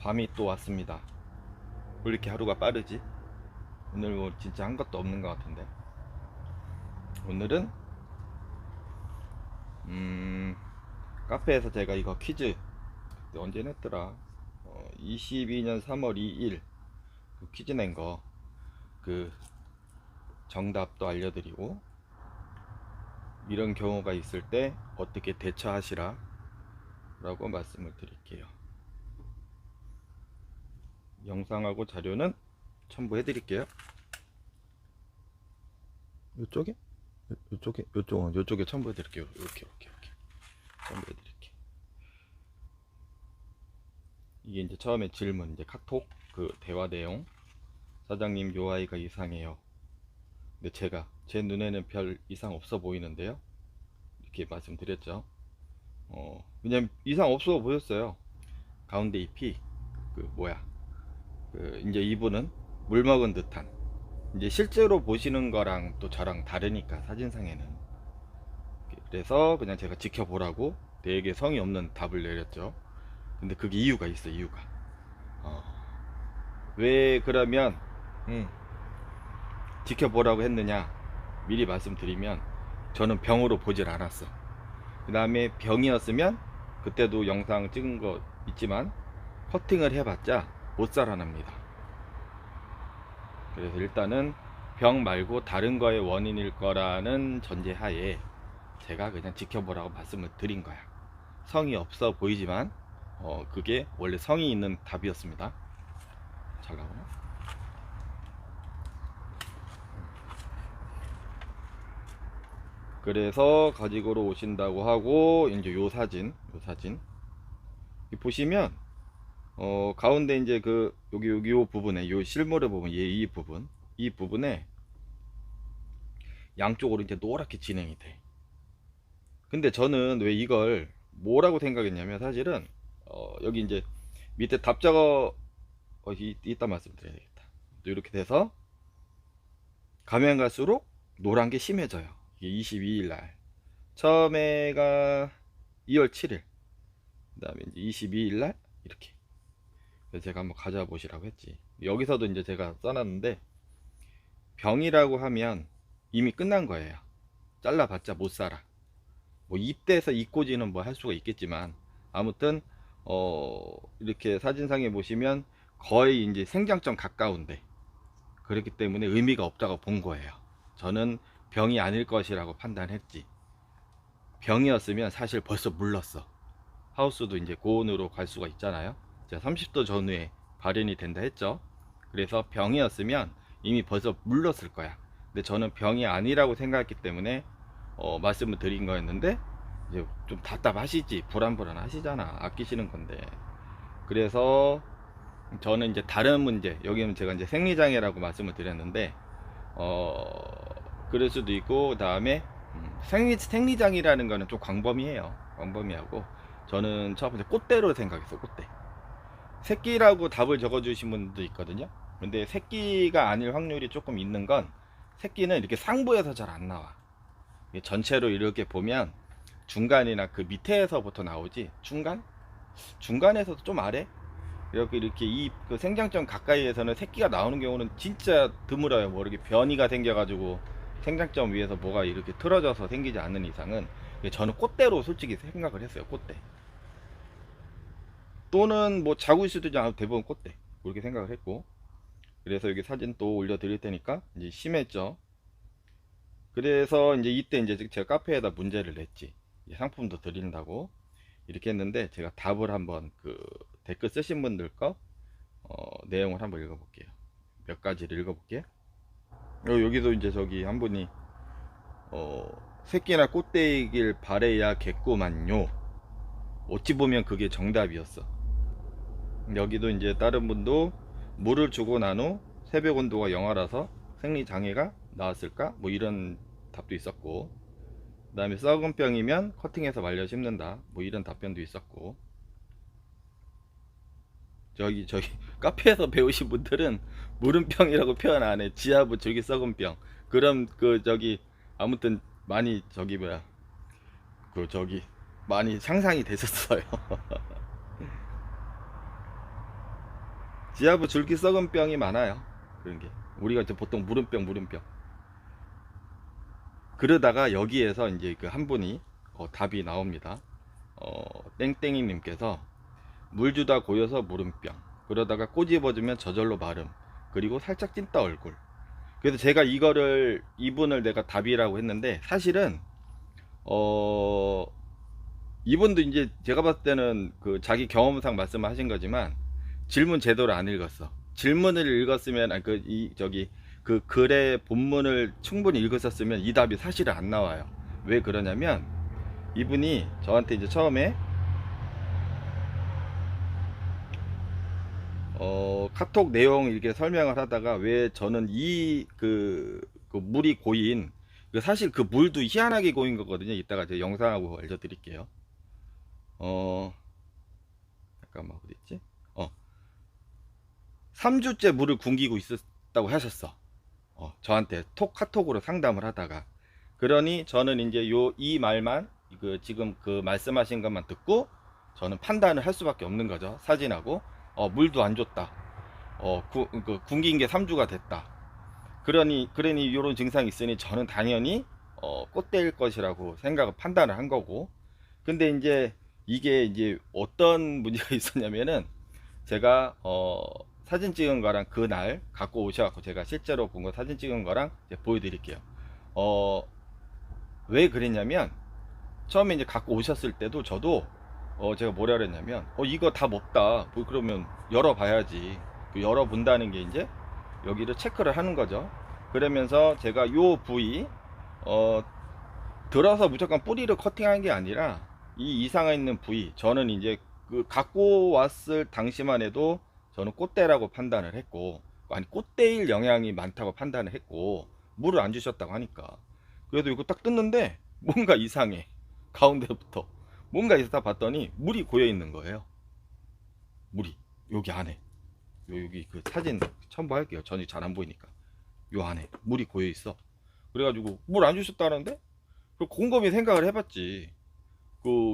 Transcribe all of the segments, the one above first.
밤이 또 왔습니다. 왜 이렇게 하루가 빠르지? 오늘 뭐 진짜 한 것도 없는 것 같은데. 오늘은 카페에서 제가 이거 퀴즈 그때 언제 냈더라? 22년 3월 2일 그 퀴즈 낸 거 그 정답도 알려드리고 이런 경우가 있을 때 어떻게 대처하시라 라고 말씀을 드릴게요. 영상하고 자료는 첨부해 드릴게요. 이쪽에? 요쪽에 첨부해 드릴게요. 이렇게 첨부해 드릴게요. 이게 이제 처음에 질문, 이제 카톡 그 대화 내용. 사장님, 요 아이가 이상해요. 근데 제 눈에는 별 이상 없어 보이는데요. 이렇게 말씀드렸죠. 그냥 이상 없어 보였어요. 가운데 잎이 이제 이분은 물 먹은 듯한, 이제 실제로 보시는 거랑 또 저랑 다르니까 사진상에는. 그래서 그냥 제가 지켜보라고 되게 성의 없는 답을 내렸죠. 근데 그게 이유가 있어. 이유가 어, 왜 그러면 지켜보라고 했느냐, 미리 말씀드리면 저는 병으로 보질 않았어. 그 다음에 병이었으면 그때도 영상 찍은 거 있지만 커팅을 해봤자 못 살아납니다. 그래서 일단은 병 말고 다른 거의 원인일 거라는 전제하에 제가 그냥 지켜보라고 말씀을 드린 거야. 성의 없어 보이지만 그게 원래 성의 있는 답이었습니다. 잘 나오나? 그래서 가지고 오신다고 하고, 이제 요 사진 보시면 가운데 이제 여기 요 부분에 요 실물의 부분, 이 부분에 양쪽으로 이제 노랗게 진행이 돼. 근데 저는 왜 이걸 뭐라고 생각했냐면, 사실은 여기 이제 밑에 답자가 이따 말씀드려야 되겠다. 또 이렇게 돼서 가면 갈수록 노란 게 심해져요. 이게 22일 날, 처음에가 2월 7일, 그 다음에 이제 22일 날 이렇게. 그래서 제가 한번 가져와 보시라고 했지. 여기서도 이제 제가 써놨는데, 병이라고 하면 이미 끝난 거예요. 잘라봤자 못 살아. 뭐 입대에서 입꼬지는 뭐 할 수가 있겠지만, 아무튼 이렇게 사진상에 보시면 거의 이제 생장점 가까운데, 그렇기 때문에 의미가 없다고 본 거예요. 저는 병이 아닐 것이라고 판단했지. 병이었으면 사실 벌써 물렀어. 하우스도 이제 고온으로 갈 수가 있잖아요. 제가 30도 전후에 발현이 된다 했죠. 그래서 병이었으면 이미 벌써 물렀을 거야. 근데 저는 병이 아니라고 생각했기 때문에 말씀을 드린 거였는데, 이제 좀 답답하시지, 불안 하시잖아. 아끼시는 건데. 그래서 저는 이제 다른 문제, 여기는 제가 이제 생리장애라고 말씀을 드렸는데, 그럴 수도 있고, 그 다음에 생리장이라는 거는 좀 광범위하고, 저는 처음에 꽃대로 생각했어. 꽃대. 새끼라고 답을 적어주신 분도 있거든요. 근데 새끼가 아닐 확률이 조금 있는 건, 새끼는 이렇게 상부에서 잘 안 나와. 전체로 이렇게 보면 중간이나 그 밑에서부터 나오지, 중간에서도 좀 아래, 이렇게 그 생장점 가까이에서는 새끼가 나오는 경우는 진짜 드물어요. 뭐 이렇게 변이가 생겨가지고 생장점 위에서 뭐가 이렇게 틀어져서 생기지 않는 이상은. 저는 꽃대로 솔직히 생각을 했어요. 꽃대 또는 뭐 자구일 수도 있지, 않아도 대부분 꽃대, 그렇게 생각을 했고. 그래서 여기 사진 또 올려 드릴 테니까. 이제 심했죠. 그래서 이제 이때 이제 제가 카페에다 문제를 냈지. 상품도 드린다고 이렇게 했는데, 제가 답을 한번 댓글 쓰신 분들 거 내용을 한번 읽어볼게요. 몇 가지를 읽어볼게요. 여기도 이제 저기 한 분이 새끼나 꽃대이길 바래야겠구만요. 어찌 보면 그게 정답이었어. 여기도 이제 다른 분도 물을 주고 난 후 새벽 온도가 영하라서 생리장애가 나왔을까? 뭐 이런 답도 있었고, 그 다음에 썩은 병이면 커팅해서 말려 심는다, 뭐 이런 답변도 있었고. 저기 카페에서 배우신 분들은 물음병이라고 표현 안 해. 지하부 저기 썩은 병. 그럼 아무튼 많이 많이 상상이 되셨어요. 지하부 줄기 썩은 병이 많아요. 그런 게 우리가 이제 보통 물음병 그러다가 여기에서 이제 그 한 분이 답이 나옵니다. 땡땡이님께서 물 주다 고여서 물음병, 그러다가 꼬집어주면 저절로 마름, 그리고 살짝 찐따 얼굴. 그래서 제가 이거를 이분을 내가 답이라고 했는데 사실은 어 이분도 이제 제가 봤을 때는 그 자기 경험상 말씀을 하신 거지만 질문 제대로 안 읽었어. 질문을 읽었으면 이 저기 그 글의 본문을 충분히 읽었었으면 이 답이 사실은 안 나와요. 왜 그러냐면 이분이 저한테 이제 처음에 카톡 내용 이렇게 설명을 하다가 왜 저는 그 물이 고인 사실 그 물도 희한하게 고인 거거든요. 이따가 제가 영상하고 알려드릴게요. 잠깐만 어딨지? 3주째 물을 굶기고 있었다고 하셨어. 저한테 카톡으로 상담을 하다가 그러니 저는 이제 이 말만 지금 그 말씀하신 것만 듣고 저는 판단을 할 수밖에 없는 거죠. 사진하고 물도 안 줬다. 굶긴 게 3주가 됐다. 그러니 이런 증상이 있으니 저는 당연히 꽃대일 것이라고 생각을 판단을 한 거고. 근데 이제 이게 이제 어떤 문제가 있었냐면은 제가 사진 찍은 거랑 그날 갖고 오셔갖고 제가 실제로 본 거 사진 찍은 거랑 이제 보여드릴게요. 왜 그랬냐면 처음에 이제 갖고 오셨을 때도 저도 제가 뭐라 그랬냐면 이거 다 먹다 뭐 그러면 열어봐야지. 그 열어본다는 게 이제 여기를 체크를 하는 거죠. 그러면서 제가 요 부위 들어서 무조건 뿌리를 커팅한 게 아니라 이 이상에 있는 부위 저는 이제 그 갖고 왔을 당시만 해도 저는 꽃대라고 판단을 했고 아니 꽃대일 영향이 많다고 판단을 했고 물을 안 주셨다고 하니까 그래도 이거 딱 뜯는데 뭔가 이상해. 가운데부터 뭔가 이상하다 봤더니 물이 고여 있는 거예요. 물이 여기 안에 여기 그 사진 첨부할게요. 전이 잘 안 보이니까 요 안에 물이 고여 있어. 그래가지고 물 안 주셨다는데 그 곰곰이 생각을 해봤지.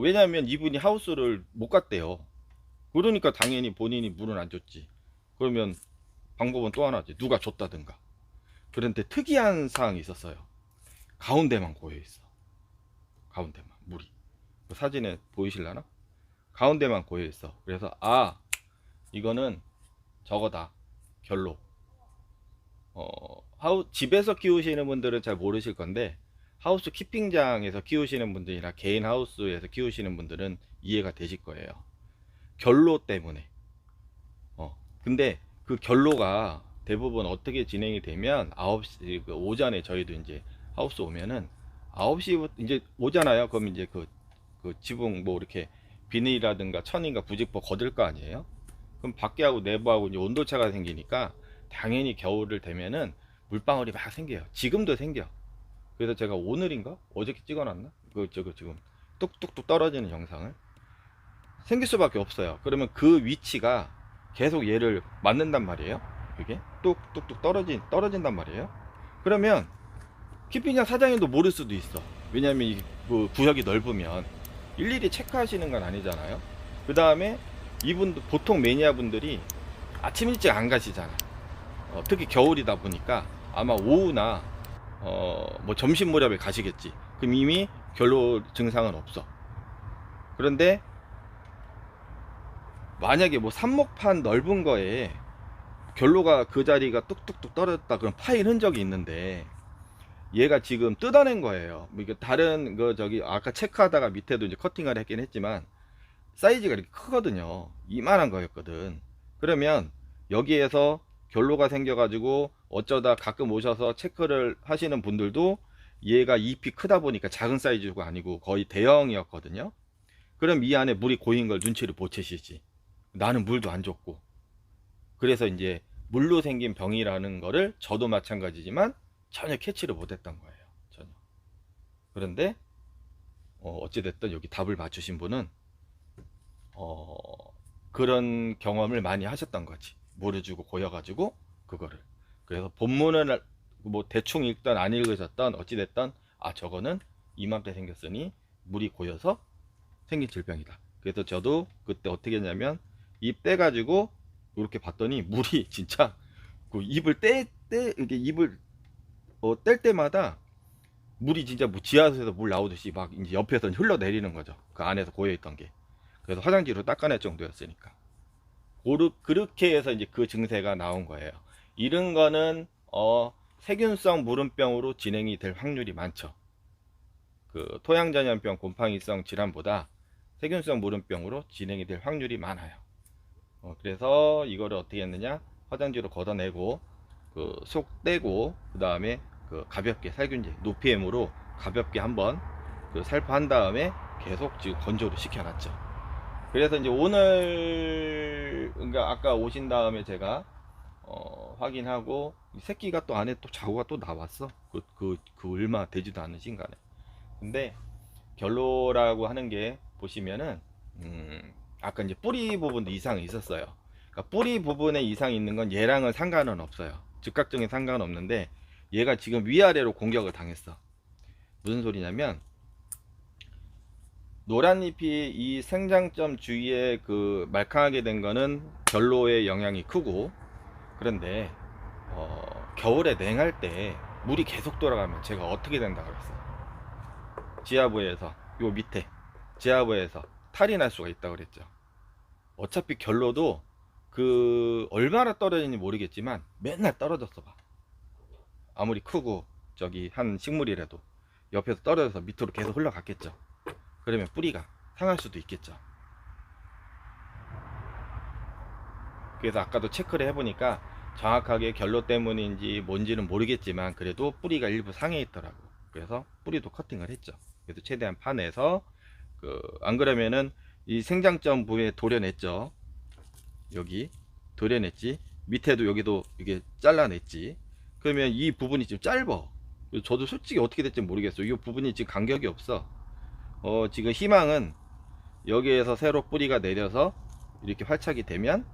왜냐면 이분이 하우스를 못 갔대요. 그러니까 당연히 본인이 물은 안 줬지. 그러면 방법은 또 하나지. 누가 줬다든가. 그런데 특이한 사항이 있었어요. 가운데만 고여 있어. 가운데만 물이. 그 사진에 보이실라나? 가운데만 고여 있어. 그래서 이거는 저거다. 결로. 집에서 키우시는 분들은 잘 모르실 건데 하우스 키핑장에서 키우시는 분들이나 개인 하우스에서 키우시는 분들은 이해가 되실 거예요. 결로 때문에. 근데 그 결로가 대부분 어떻게 진행이 되면 9시 그 오전에 저희도 이제 하우스 오면은 9시부터 이제 오잖아요. 그럼 이제 그 지붕 뭐 이렇게 비닐이라든가 천인가 부직포 거들 거 아니에요. 그럼 밖에하고 내부하고 이제 온도차가 생기니까 당연히 겨울을 되면은 물방울이 막 생겨요. 지금도 생겨. 그래서 제가 오늘인가 어저께 찍어놨나 저거 지금 뚝뚝뚝 떨어지는 영상을 생길 수밖에 없어요. 그러면 그 위치가 계속 얘를 맞는단 말이에요. 그게 뚝뚝뚝 떨어진단 말이에요. 그러면 키핑장 사장님도 모를 수도 있어. 왜냐면 그 구역이 넓으면 일일이 체크하시는 건 아니잖아요. 그 다음에 이분도 보통 매니아 분들이 아침 일찍 안 가시잖아. 특히 겨울이다 보니까 아마 오후나 뭐 점심 무렵에 가시겠지. 그럼 이미 결로 증상은 없어. 그런데 만약에 뭐 삽목판 넓은 거에 결로가 그 자리가 뚝뚝뚝 떨어졌다 그럼 파인 흔적이 있는데 얘가 지금 뜯어낸 거예요. 이게 다른 저기 아까 체크하다가 밑에도 이제 커팅을 했긴 했지만 사이즈가 이렇게 크거든요. 이만한 거였거든. 그러면 여기에서 결로가 생겨가지고 어쩌다 가끔 오셔서 체크를 하시는 분들도 얘가 잎이 크다 보니까 작은 사이즈가 아니고 거의 대형이었거든요. 그럼 이 안에 물이 고인 걸 눈치를 못 채시지. 나는 물도 안 줬고. 그래서 이제 물로 생긴 병이라는 거를 저도 마찬가지지만 전혀 캐치를 못했던 거예요. 전혀. 그런데 어찌됐든 여기 답을 맞추신 분은 그런 경험을 많이 하셨던 거지. 물을 주고 고여가지고 그거를. 그래서 본문을 뭐 대충 읽던 안 읽으셨던 어찌됐든 저거는 이맘때 생겼으니 물이 고여서 생긴 질병이다. 그래서 저도 그때 어떻게 했냐면 잎 떼가지고 이렇게 봤더니 물이 진짜 그 입을 이렇게 입을 뗄 때마다 물이 진짜 뭐 지하수에서 물 나오듯이 막 이제 옆에서 흘러내리는 거죠. 그 안에서 고여있던 게. 그래서 화장지로 닦아낼 정도였으니까. 그렇게 해서 이제 그 증세가 나온 거예요. 이런 거는 세균성 물음병으로 진행이 될 확률이 많죠. 그 토양전염병 곰팡이성 질환보다 세균성 물음병으로 진행이 될 확률이 많아요. 그래서 이거를 어떻게 했느냐, 화장지로 걷어내고 그 속 떼고 그 다음에 그 가볍게 살균제 노피엠으로 가볍게 한번 그 살포한 다음에 계속 지금 건조를 시켜놨죠. 그래서 이제 오늘 그러니까 아까 오신 다음에 제가 확인하고 이 새끼가 또 안에 또 자구가 또 나왔어. 그 얼마 되지도 않은 시간에. 근데 결로라고 하는 게 보시면은 아까 이제 뿌리 부분도 이상이 있었어요. 그러니까 뿌리 부분에 이상이 있는 건 얘랑은 상관은 없어요. 즉각적인 상관은 없는데 얘가 지금 위아래로 공격을 당했어. 무슨 소리냐면 노란잎이 이 생장점 주위에 그 말캉하게 된 거는 결로의 영향이 크고, 그런데 겨울에 냉할 때 물이 계속 돌아가면 제가 어떻게 된다 그랬어요. 지하부에서 요 밑에 지하부에서 탈이 날 수가 있다고 그랬죠. 어차피 결로도 그 얼마나 떨어지는지 모르겠지만 맨날 떨어졌어 봐. 아무리 크고 저기 한 식물이라도 옆에서 떨어져서 밑으로 계속 흘러갔겠죠. 그러면 뿌리가 상할 수도 있겠죠. 그래서 아까도 체크를 해보니까 정확하게 결로 때문인지 뭔지는 모르겠지만 그래도 뿌리가 일부 상해 있더라고. 그래서 뿌리도 커팅을 했죠. 그래서 최대한 파내서 안 그러면은 이 생장점 부위에 도려냈죠. 여기 도려냈지. 밑에도 여기도 이게 잘라냈지. 그러면 이 부분이 지금 짧아. 저도 솔직히 어떻게 될지 모르겠어요. 이 부분이 지금 간격이 없어. 지금 희망은 여기에서 새로 뿌리가 내려서 이렇게 활착이 되면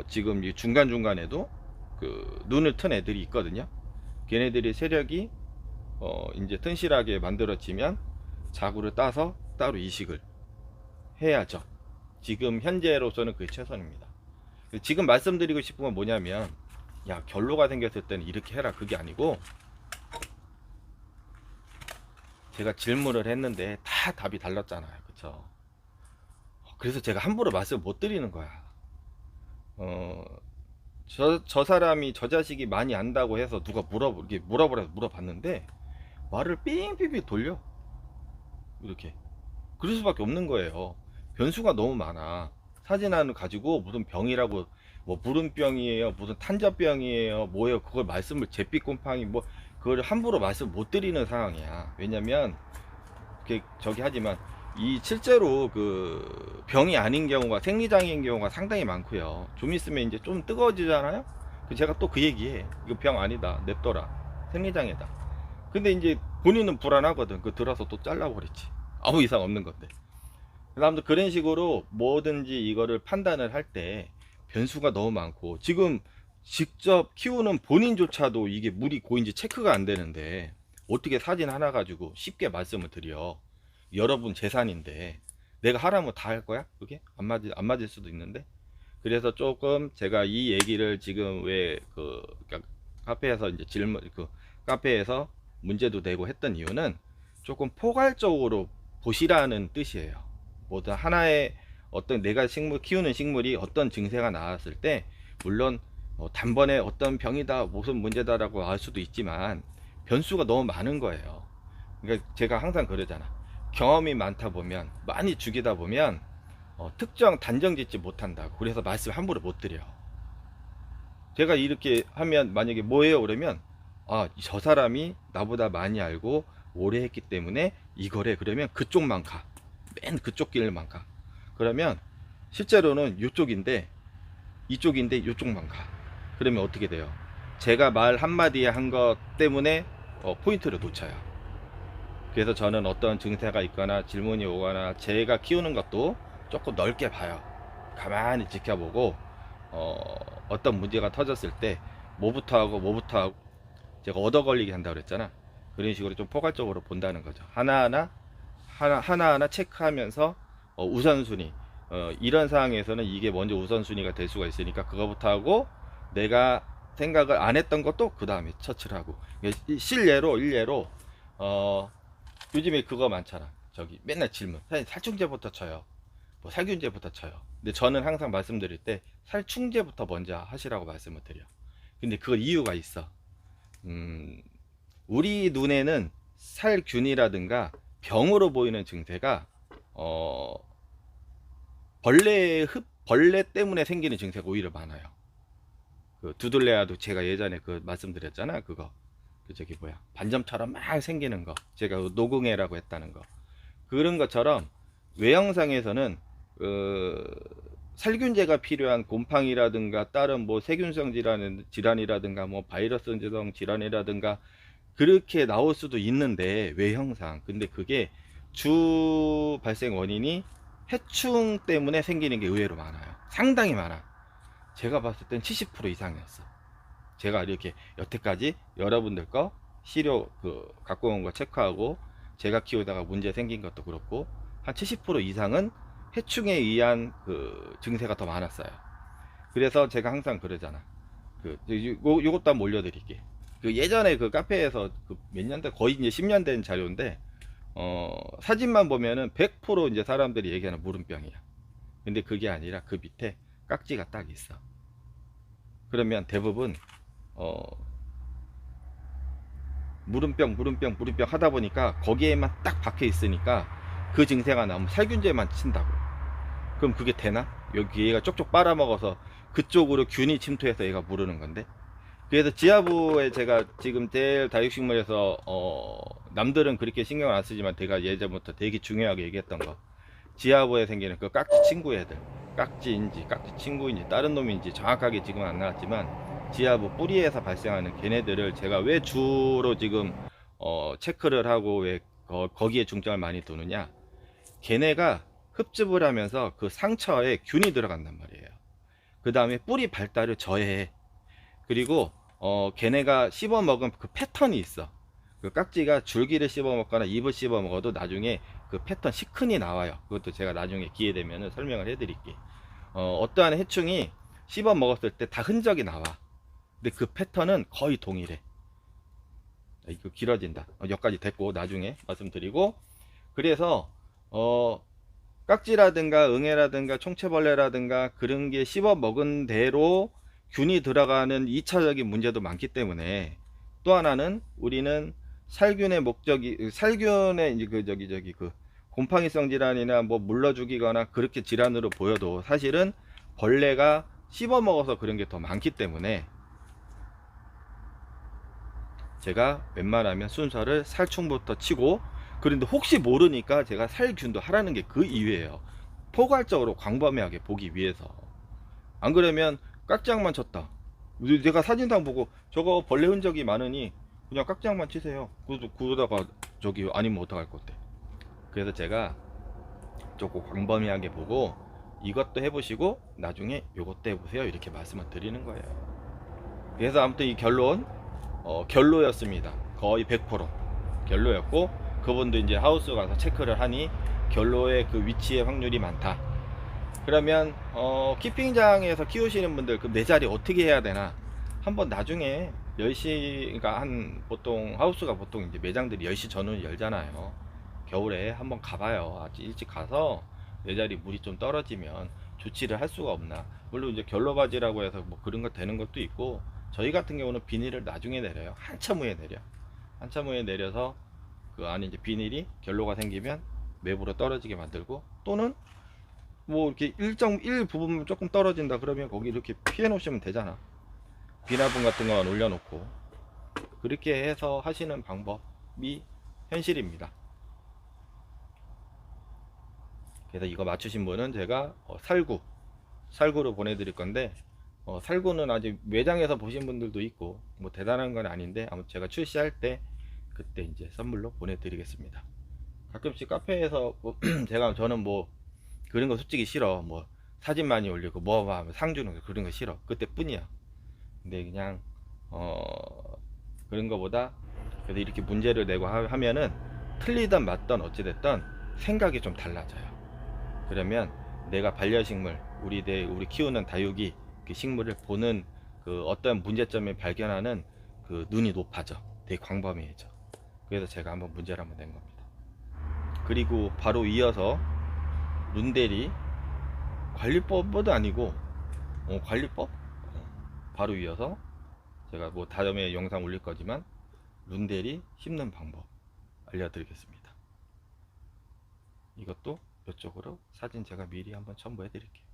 지금 이 중간중간에도 그 눈을 튼 애들이 있거든요. 걔네들이 세력이 이제 튼실하게 만들어지면 자구를 따서 따로 이식을 해야죠. 지금 현재로서는 그게 최선입니다. 지금 말씀드리고 싶은 건 뭐냐면, 야, 결로가 생겼을 때는 이렇게 해라, 그게 아니고, 제가 질문을 했는데 다 답이 달랐잖아요. 그쵸? 그래서 제가 함부로 말씀을 못 드리는 거야. 저 사람이, 저 자식이 많이 안다고 해서 누가 물어봤는데 말을 삥삥삥 돌려. 이렇게. 그럴 수밖에 없는 거예요. 변수가 너무 많아. 사진 하나 가지고 무슨 병이라고, 뭐 물음병이에요, 무슨 탄저병이에요, 뭐예요, 그걸 말씀을 제빛곰팡이 뭐 그걸 함부로 말씀 못 드리는 상황이야. 왜냐면 저기 하지만 이 실제로 그 병이 아닌 경우가, 생리장애인 경우가 상당히 많고요. 좀 있으면 이제 좀 뜨거워지잖아요. 제가 또 그 얘기해. 이거 병 아니다, 냅둬라, 생리장애다. 근데 이제 본인은 불안하거든. 들어서 또 잘라버리지. 아무 이상 없는 건데. 아무튼 그런 식으로 뭐든지 이거를 판단을 할 때 변수가 너무 많고, 지금 직접 키우는 본인조차도 이게 물이 고인지 체크가 안 되는데 어떻게 사진 하나 가지고 쉽게 말씀을 드려. 여러분 재산인데 내가 하라면 다 할 거야? 그게 안 맞을 수도 있는데. 그래서 조금 제가 이 얘기를 지금 왜 그러니까 카페에서 이제 카페에서 문제도 되고 했던 이유는 조금 포괄적으로 보시라는 뜻이에요. 뭐든 하나의 어떤 내가 키우는 식물이 어떤 증세가 나왔을 때, 물론 단번에 어떤 병이다, 무슨 문제다라고 알 수도 있지만 변수가 너무 많은 거예요. 그러니까 제가 항상 그러잖아. 경험이 많다 보면, 많이 죽이다 보면 특정 단정 짓지 못한다고. 그래서 말씀 함부로 못 드려. 제가 이렇게 하면 만약에 뭐예요 그러면, 저 사람이 나보다 많이 알고 오래 했기 때문에 이거래, 그러면 그쪽만 가. 맨 그쪽 길만 가. 그러면 실제로는 이쪽인데 이쪽만 가. 그러면 어떻게 돼요? 제가 말 한마디에 한 것 때문에 포인트를 놓쳐요. 그래서 저는 어떤 증세가 있거나 질문이 오거나 제가 키우는 것도 조금 넓게 봐요. 가만히 지켜보고 어떤 문제가 터졌을 때 뭐부터 하고 제가 얻어 걸리게 한다고 그랬잖아. 그런 식으로 좀 포괄적으로 본다는 거죠. 하나하나 체크하면서 우선순위, 이런 상황에서는 이게 먼저 우선순위가 될 수가 있으니까 그거부터 하고, 내가 생각을 안 했던 것도 그 다음에 처치를 하고. 실례로 일례로 요즘에 그거 많잖아. 저기 맨날 질문, 사실 살충제부터 쳐요, 뭐 살균제부터 쳐요. 근데 저는 항상 말씀드릴 때 살충제부터 먼저 하시라고 말씀을 드려. 근데 그 이유가 있어. 음, 우리 눈에는 살균이라든가 병으로 보이는 증세가 어, 벌레 때문에 생기는 증세가 오히려 많아요. 그 두들레아도 제가 예전에 그 말씀드렸잖아. 그거 그 저기 뭐야, 반점처럼 막 생기는 거, 제가 노궁해라고 했다는 거, 그런 것처럼 외형상에서는 살균제가 필요한 곰팡이라든가 다른 뭐 세균성 질환이라든가 뭐 바이러스성 질환이라든가 그렇게 나올 수도 있는데, 외형상. 근데 그게 주 발생 원인이 해충 때문에 생기는 게 의외로 많아요. 상당히 많아. 제가 봤을 땐 70% 이상이었어. 제가 이렇게 여태까지 여러분들 거 시료 갖고 온 거 체크하고 제가 키우다가 문제 생긴 것도 그렇고, 한 70% 이상은 해충에 의한 증세가 더 많았어요. 그래서 제가 항상 그러잖아. 요것도 한번 올려드릴게. 예전에 그 카페에서 몇 년대, 거의 이제 10년 된 자료인데, 사진만 보면은 100% 이제 사람들이 얘기하는 물음병이야. 근데 그게 아니라 그 밑에 깍지가 딱 있어. 그러면 대부분 물음병 하다 보니까 거기에만 딱 박혀 있으니까 그 증세가 나오면 살균제만 친다고. 그럼 그게 되나? 여기 얘가 쪽쪽 빨아먹어서 그쪽으로 균이 침투해서 얘가 무르는 건데. 그래서 지하부에 제가 지금 제일 다육식물에서 남들은 그렇게 신경 안 쓰지만 제가 예전부터 되게 중요하게 얘기했던 거, 지하부에 생기는 그 깍지 친구 애들, 깍지인지 깍지 친구인지 다른 놈인지 정확하게 지금은 안 나왔지만, 지하부 뿌리에서 발생하는 걔네들을 제가 왜 주로 지금 체크를 하고 왜 거기에 중점을 많이 두느냐, 걔네가 흡집을 하면서 그 상처에 균이 들어간단 말이에요. 그 다음에 뿌리 발달을 저해해. 그리고 걔네가 씹어 먹은 그 패턴이 있어. 그 깍지가 줄기를 씹어 먹거나 잎을 씹어 먹어도 나중에 그 패턴 시큰이 나와요. 그것도 제가 나중에 기회 되면 설명을 해드릴게. 어떠한 해충이 씹어 먹었을 때 다 흔적이 나와. 근데 그 패턴은 거의 동일해. 이거 길어진다. 여기까지 됐고 나중에 말씀드리고. 그래서 깍지라든가 응애라든가 총체벌레라든가 그런 게 씹어 먹은 대로 균이 들어가는 2차적인 문제도 많기 때문에, 또 하나는 우리는 살균의 목적이, 살균의 이제 그 곰팡이성 질환이나 뭐 물러 죽이거나 그렇게 질환으로 보여도 사실은 벌레가 씹어 먹어서 그런 게 더 많기 때문에, 제가 웬만하면 순서를 살충부터 치고, 그런데 혹시 모르니까 제가 살균도 하라는 게 그 이유예요. 포괄적으로 광범위하게 보기 위해서. 안 그러면 깍지약만 쳤다, 내가 사진상 보고 저거 벌레 흔적이 많으니 그냥 깍지약만 치세요, 그러다가 저기 아니면 어떡할 건데. 그래서 제가 조금 광범위하게 보고 이것도 해보시고 나중에 요것도 해보세요, 이렇게 말씀을 드리는 거예요. 그래서 아무튼 이 결론, 결로였습니다. 거의 100% 결로였고, 그분도 이제 하우스 가서 체크를 하니 결로의 그 위치의 확률이 많다. 그러면 키핑장에서 키우시는 분들 그 내 자리 어떻게 해야 되나, 한번 나중에 10시, 그러니까 한 보통 하우스가 보통 이제 매장들이 10시 전후에 열잖아요. 겨울에 한번 가봐요. 아주 일찍 가서 내 자리 물이 좀 떨어지면 조치를 할 수가 없나. 물론 이제 결로바지라고 해서 뭐 그런 거 되는 것도 있고, 저희 같은 경우는 비닐을 나중에 내려요. 한참 후에 내려. 한참 후에 내려서 그 안에 이제 비닐이 결로가 생기면 외부로 떨어지게 만들고, 또는 뭐 이렇게 일부분 조금 떨어진다 그러면 거기 이렇게 피해 놓으시면 되잖아. 비나분 같은 거 올려놓고. 그렇게 해서 하시는 방법이 현실입니다. 그래서 이거 맞추신 분은 제가 살구로 보내드릴 건데, 살구는 아직 매장에서 보신 분들도 있고 뭐 대단한 건 아닌데, 아무튼 제가 출시할 때 그때 이제 선물로 보내드리겠습니다. 가끔씩 카페에서 저는 뭐 그런 거 솔직히 싫어. 뭐 사진 많이 올리고 뭐 하면 상 주는 거, 그런 거 싫어. 그때 뿐이야. 근데 그냥 그런 거보다 그래도 이렇게 문제를 내고 하면은 틀리든 맞든 어찌됐든 생각이 좀 달라져요. 그러면 내가 반려식물, 우리 키우는 다육이 그 식물을 보는 그 어떤 문제점을 발견하는 그 눈이 높아져. 되게 광범위해져. 그래서 제가 한번 문제를 한번 낸 겁니다. 그리고 바로 이어서 룬데리 관리법도 아니고 관리법? 바로 이어서 제가 뭐 다음에 영상 올릴 거지만 룬데리 심는 방법 알려드리겠습니다. 이것도 이쪽으로 사진 제가 미리 한번 첨부해 드릴게요.